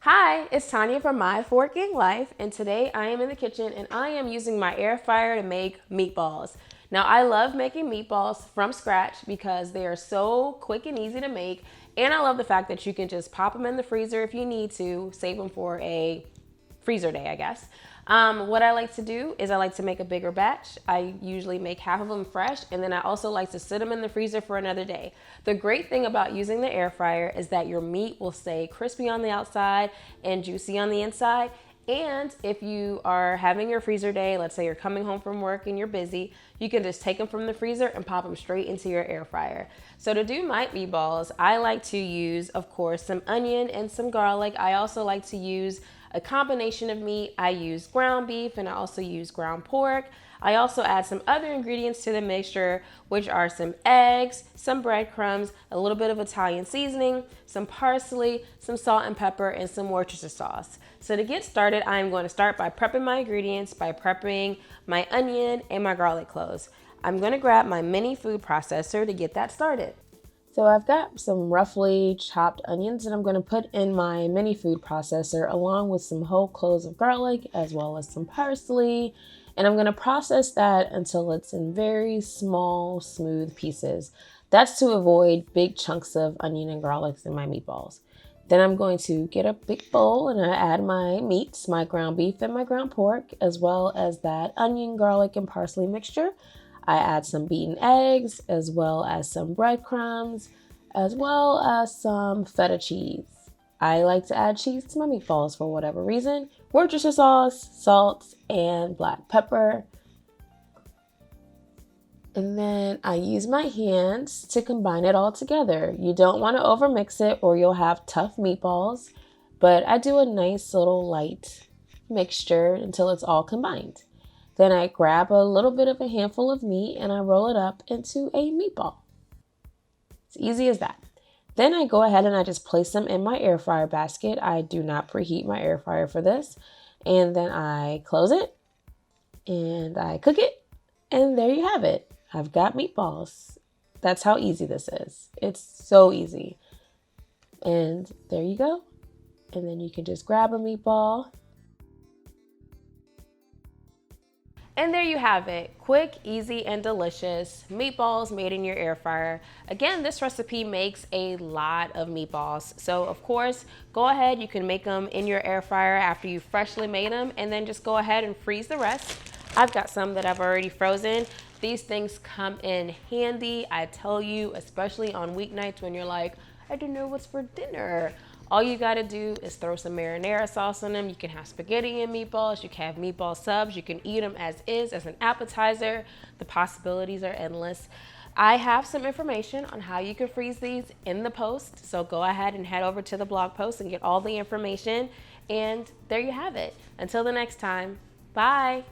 Hi, it's Tanya from My Fork Gang Life, and today I am in the kitchen and I am using my air fryer to make meatballs. Now, I love making meatballs from scratch because they are so quick and easy to make, and I love the fact that you can just pop them in the freezer if you need to, save them for a freezer day, I guess. What I like to do is I like to make a bigger batch. I usually make half of them fresh, and then I also like to sit them in the freezer for another day. The great thing about using the air fryer is that your meat will stay crispy on the outside and juicy on the inside. And if you are having your freezer day, let's say you're coming home from work and you're busy, you can just take them from the freezer and pop them straight into your air fryer. So to do my meatballs, I like to use, of course, some onion and some garlic. I also like to use a combination of meat. I use ground beef and I also use ground pork. I also add some other ingredients to the mixture, which are some eggs, some breadcrumbs, a little bit of Italian seasoning, some parsley, some salt and pepper, and some Worcestershire sauce. So to get started, I'm going to start by prepping my ingredients, by prepping my onion and my garlic cloves. I'm going to grab my mini food processor to get that started. So I've got some roughly chopped onions that I'm going to put in my mini food processor along with some whole cloves of garlic as well as some parsley. And I'm going to process that until it's in very small, smooth pieces. That's to avoid big chunks of onion and garlic in my meatballs. Then I'm going to get a big bowl and I add my meats, my ground beef and my ground pork, as well as that onion, garlic, and parsley mixture. I add some beaten eggs, as well as some breadcrumbs, as well as some feta cheese. I like to add cheese to my meatballs for whatever reason. Worcestershire sauce, salt, and black pepper. And then I use my hands to combine it all together. You don't want to overmix it or you'll have tough meatballs, but I do a nice little light mixture until it's all combined. Then I grab a little bit of a handful of meat and I roll it up into a meatball. It's easy as that. Then I go ahead and I just place them in my air fryer basket. I do not preheat my air fryer for this. And then I close it and I cook it. And there you have it. I've got meatballs. That's how easy this is. It's so easy. And there you go. And then you can just grab a meatball. And there you have it, quick, easy, and delicious meatballs made in your air fryer. Again, this recipe makes a lot of meatballs. So of course, go ahead, you can make them in your air fryer after you freshly made them, and then just go ahead and freeze the rest. I've got some that I've already frozen. These things come in handy, I tell you, especially on weeknights when you're like, I don't know what's for dinner. All you gotta do is throw some marinara sauce on them. You can have spaghetti and meatballs. You can have meatball subs. You can eat them as is, as an appetizer. The possibilities are endless. I have some information on how you can freeze these in the post. So go ahead and head over to the blog post and get all the information. And there you have it. Until the next time, bye.